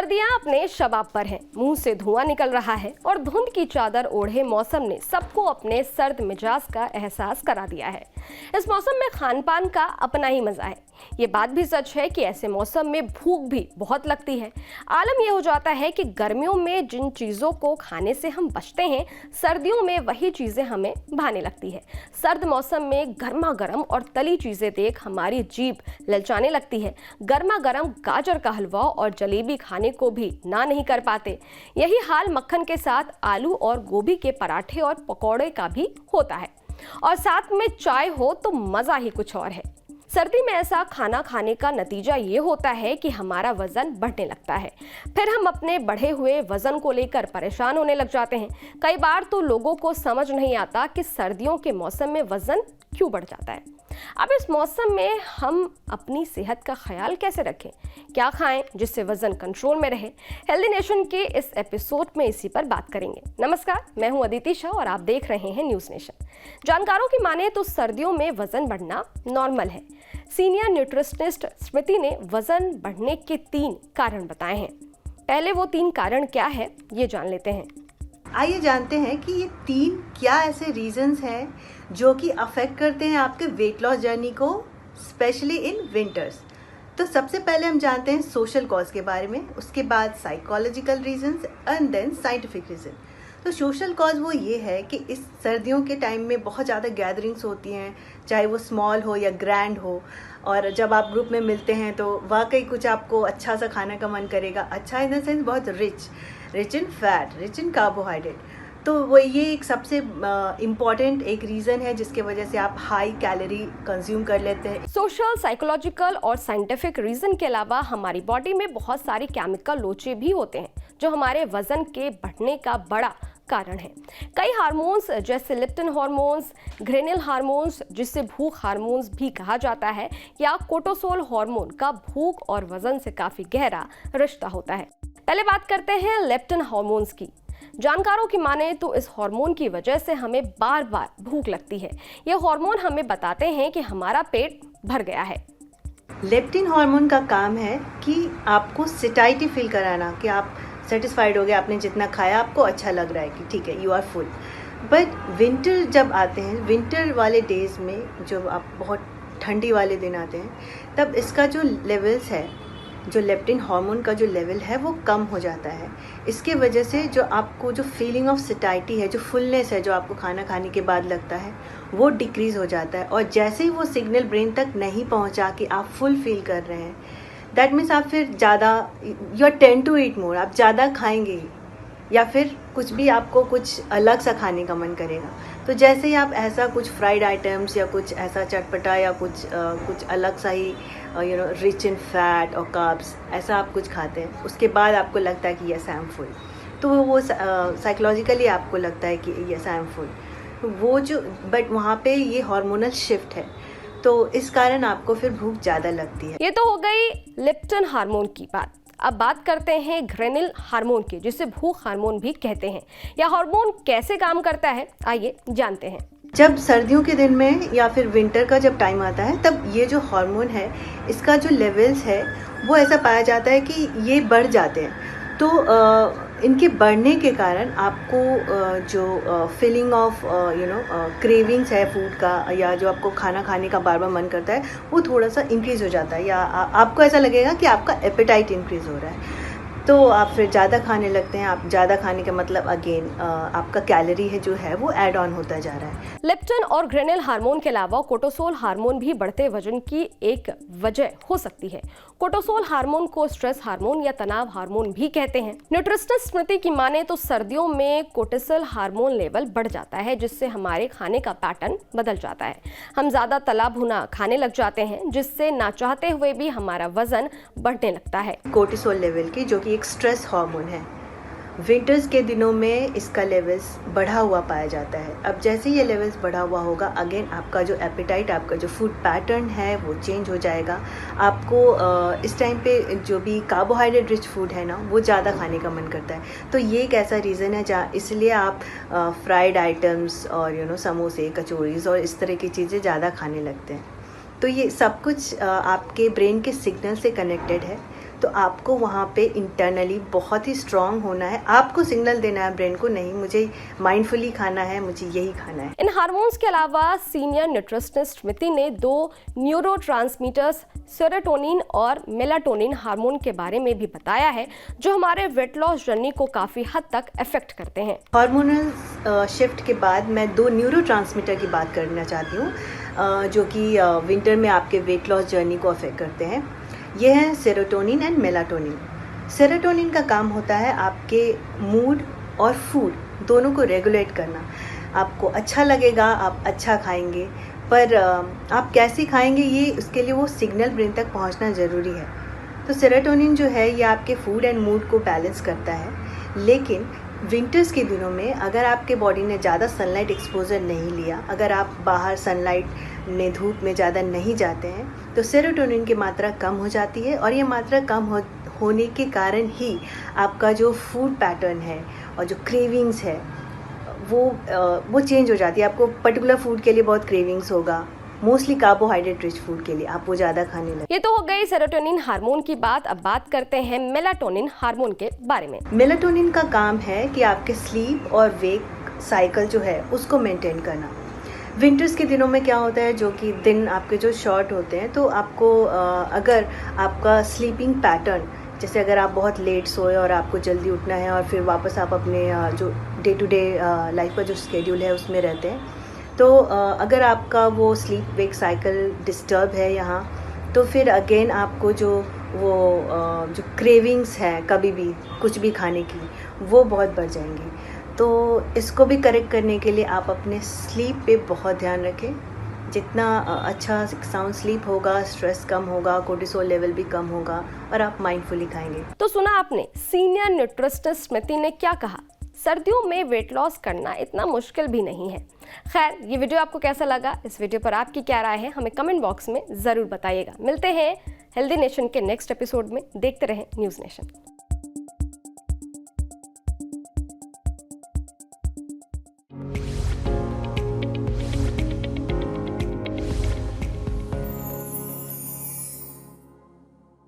सर्दियां अपने शबाब पर हैं, मुंह से धुआं निकल रहा है और धुंध की चादर ओढ़े मौसम ने सबको अपने सर्द मिजाज का एहसास करा दिया है। इस मौसम में खान पान का अपना ही मजा है। ये बात भी सच है कि ऐसे मौसम में भूख भी बहुत लगती है। आलम यह हो जाता है कि गर्मियों में जिन चीज़ों को खाने से हम बचते हैं, सर्दियों में वही चीज़ें हमें भाने लगती है। सर्द मौसम में गर्मा गर्म और तली चीज़ें देख हमारी जीभ ललचाने लगती है। गर्मा गर्म गाजर का हलवा और जलेबी खाने को भी ना नहीं कर पाते। यही हाल मक्खन के साथ आलू और गोभी के पराठे और पकौड़े का भी होता है, और साथ में चाय हो तो मज़ा ही कुछ और है। सर्दी में ऐसा खाना खाने का नतीजा ये होता है कि हमारा वजन बढ़ने लगता है। फिर हम अपने बढ़े हुए वजन को लेकर परेशान होने लग जाते हैं। कई बार तो लोगों को समझ नहीं आता कि सर्दियों के मौसम में वजन क्यों बढ़ जाता है। अब इस मौसम में हम अपनी सेहत का ख्याल कैसे रखें, क्या खाएं जिससे वजन कंट्रोल में रहे। हेल्दी नेशन के इस एपिसोड में इसी पर बात करेंगे। नमस्कार, मैं हूं अदिति शाह और आप देख रहे हैं न्यूज़ नेशन। जानकारों की माने तो सर्दियों में वजन बढ़ना नॉर्मल है। सीनियर न्यूट्रिशनिस्ट स्मृति ने वजन बढ़ने के 3 कारण बताए हैं। पहले वो 3 कारण क्या है, ये जान लेते हैं। आइए जानते हैं कि ये 3 क्या ऐसे रीजंस हैं जो कि अफेक्ट करते हैं आपके वेट लॉस जर्नी को, स्पेशली इन विंटर्स। तो सबसे पहले हम जानते हैं सोशल कॉज के बारे में, उसके बाद psychological reasons and then scientific reason. तो सोशल कॉज वो ये है कि इस सर्दियों के टाइम में बहुत ज़्यादा गैदरिंग्स होती हैं, चाहे वो स्मॉल हो या ग्रैंड हो, और जब आप ग्रुप में मिलते हैं तो वाकई कुछ आपको अच्छा सा खाने का मन करेगा। अच्छा इन द सेंस बहुत rich in fat, rich in carbohydrate. तो वो ये एक सबसे इम्पॉर्टेंट एक रीज़न है जिसके वजह से आप हाई कैलोरी कंज्यूम कर लेते हैं। सोशल, साइकोलॉजिकल और साइंटिफिक रीज़न के अलावा हमारी बॉडी में बहुत सारे केमिकल लोचे भी होते हैं जो हमारे वजन के बढ़ने का बड़ा कारण है। कई हार्मोन्स जैसे लेप्टिन हार्मोन्स, ग्रेनिल हार्मोन्स जिसे भूख हार्मोन्स भी कहा जाता है, या कोर्टिसोल हार्मोन का भूख और वजन से काफ़ी गहरा रिश्ता होता है। पहले बात करते हैं लेप्टिन हार्मोन्स की। जानकारों की माने तो इस हार्मोन की वजह से हमें बार बार भूख लगती है। यह हार्मोन हमें बताते हैं कि हमारा पेट भर गया है। लेप्टिन हार्मोन का काम है कि आपको सेटाइटी फील कराना, कि आप सेटिस्फाइड हो गए, आपने जितना खाया आपको अच्छा लग रहा है कि ठीक है, you are full. But winter जब आते हैं, विंटर वाले डेज में जब आप बहुत ठंडी वाले दिन आते हैं, तब इसका जो लेवल्स है, जो लेप्टिन हार्मोन का जो लेवल है वो कम हो जाता है। इसके वजह से जो आपको जो फीलिंग ऑफ सेटाइटी है, जो फुलनेस है जो आपको खाना खाने के बाद लगता है, वो डिक्रीज़ हो जाता है। और जैसे ही वो सिग्नल ब्रेन तक नहीं पहुंचा कि आप फुल फील कर रहे हैं, दैट मीन्स आप फिर ज़्यादा, you are tend to eat more, आप ज़्यादा खाएंगे ही, या फिर कुछ भी आपको कुछ अलग सा खाने का मन करेगा। तो जैसे ही आप ऐसा कुछ फ्राइड आइटम्स या कुछ ऐसा चटपटा या कुछ अलग सा ही रिच इन फैट और कार्ब्स, ऐसा आप कुछ खाते हैं, उसके बाद आपको लगता है कि यस आई एम फुल। तो वो साइकोलॉजिकली आपको लगता है कि यस आई एम फुल। वो जो बट वहाँ पे ये हार्मोनल शिफ्ट है, तो इस कारण आपको फिर भूख ज़्यादा लगती है। ये तो हो गई लेप्टिन हार्मोन की बात। अब बात करते हैं ग्रेनिल हार्मोन की, जिसे भूख हार्मोन भी कहते हैं। यह हार्मोन कैसे काम करता है, आइए जानते हैं। जब सर्दियों के दिन में या फिर विंटर का जब टाइम आता है, तब ये जो हार्मोन है, इसका जो लेवल्स है वो ऐसा पाया जाता है कि ये बढ़ जाते हैं। तो इनके बढ़ने के कारण आपको जो फीलिंग ऑफ क्रेविंग्स है फूड का, या जो आपको खाना खाने का बार बार मन करता है, वो थोड़ा सा इंक्रीज़ हो जाता है, या आपको ऐसा लगेगा कि आपका एपेटाइट इंक्रीज़ हो रहा है। तो आप फिर ज़्यादा खाने लगते हैं। आप ज़्यादा खाने का मतलब अगेन आपका कैलोरी है जो है वो ऐड ऑन होता जा रहा है। लेप्टिन और ग्रेनिल हार्मोन के अलावा कोर्टिसोल हार्मोन भी बढ़ते वजन की एक वजह हो सकती है। कोर्टिसोल हार्मोन को स्ट्रेस हार्मोन या तनाव हार्मोन भी कहते हैं। न्यूट्रिशनिस्ट स्मृति की माने तो सर्दियों में कोर्टिसोल हार्मोन लेवल बढ़ जाता है, जिससे हमारे खाने का पैटर्न बदल जाता है। हम ज़्यादा तला भुना खाने लग जाते हैं, जिससे ना चाहते हुए भी हमारा वजन बढ़ने लगता है। कोर्टिसोल लेवल की, जो कि एक स्ट्रेस हार्मोन है, विंटर्स के दिनों में इसका लेवल्स बढ़ा हुआ पाया जाता है। अब जैसे ये लेवल्स बढ़ा हुआ होगा, अगेन आपका जो एपेटाइट, आपका जो फूड पैटर्न है वो चेंज हो जाएगा। आपको इस टाइम पे जो भी कार्बोहाइड्रेट रिच फूड है ना, वो ज़्यादा खाने का मन करता है। तो ये एक ऐसा रीज़न है जहाँ इसलिए आप फ्राइड आइटम्स और समोसे, कचौरीज और इस तरह की चीज़ें ज़्यादा खाने लगते हैं। तो ये सब कुछ आपके ब्रेन के सिग्नल से कनेक्टेड है। तो आपको वहाँ पे इंटरनली बहुत ही स्ट्रांग होना है, आपको सिग्नल देना है ब्रेन को, नहीं मुझे माइंडफुली खाना है, मुझे यही खाना है। इन हार्मोन्स के अलावा सीनियर न्यूट्रिशनिस्ट स्मृति ने 2 न्यूरोट्रांसमीटर्स सेरोटोनिन और मेलाटोनिन हार्मोन के बारे में भी बताया है, जो हमारे वेट लॉस जर्नी को काफी हद तक अफेक्ट करते हैं। हार्मोनल शिफ्ट के बाद मैं 2 न्यूरोट्रांसमीटर की बात करना चाहती हूँ, जो कि विंटर में आपके वेट लॉस जर्नी को अफेक्ट करते हैं। ये हैं सेरोटोनिन एंड मेलाटोनिन। सेरोटोनिन का काम होता है आपके मूड और फूड दोनों को रेगुलेट करना। आपको अच्छा लगेगा, आप अच्छा खाएंगे, पर आप कैसे खाएंगे ये उसके लिए वो सिग्नल ब्रेन तक पहुंचना ज़रूरी है। तो सेरोटोनिन जो है ये आपके फूड एंड मूड को बैलेंस करता है, लेकिन विंटर्स के दिनों में अगर आपके बॉडी ने ज़्यादा सनलाइट एक्सपोजर नहीं लिया, अगर आप बाहर सनलाइट में धूप में ज़्यादा नहीं जाते हैं, तो सेरोटोनिन की मात्रा कम हो जाती है, और ये मात्रा कम होने के कारण ही आपका जो फूड पैटर्न है और जो क्रेविंग्स है वो चेंज हो जाती है। आपको पर्टिकुलर फूड के लिए बहुत क्रेविंग्स होगा, मोस्टली कार्बोहाइड्रेट रिच फूड के लिए आप वो ज़्यादा खाने लगे। ये तो हो गई सेरोटोनिन हार्मोन की बात। अब बात करते हैं मेलाटोनिन हार्मोन के बारे में। मेलाटोनिन का काम है कि आपके स्लीप और वेक साइकिल जो है उसको मेंटेन करना। विंटर्स के दिनों में क्या होता है, जो कि दिन आपके जो शॉर्ट होते हैं, तो आपको अगर आपका स्लीपिंग पैटर्न, जैसे अगर आप बहुत लेट सोए और आपको जल्दी उठना है और फिर वापस आप अपने जो डे टू डे लाइफ का जो शेड्यूल है उसमें रहते हैं, तो अगर आपका वो स्लीप वेक साइकिल डिस्टर्ब है यहाँ, तो फिर अगेन आपको जो क्रेविंग्स हैं कभी भी कुछ भी खाने की, वो बहुत बढ़ जाएंगी। तो इसको भी करेक्ट करने के लिए आप अपने स्लीप पे बहुत ध्यान रखें। जितना अच्छा साउंड स्लीप होगा, स्ट्रेस कम होगा, कोर्टिसोल लेवल भी कम होगा, और आप माइंडफुली खाएंगे। तो सुना आपने सीनियर न्यूट्रिशनिस्ट स्मृति ने क्या कहा। सर्दियों में वेट लॉस करना इतना मुश्किल भी नहीं है। खैर, ये वीडियो आपको कैसा लगा, इस वीडियो पर आपकी क्या राय है, हमें कमेंट बॉक्स में ज़रूर बताइएगा। मिलते हैं हेल्दी नेशन के नेक्स्ट एपिसोड में। देखते रहें न्यूज़ नेशन।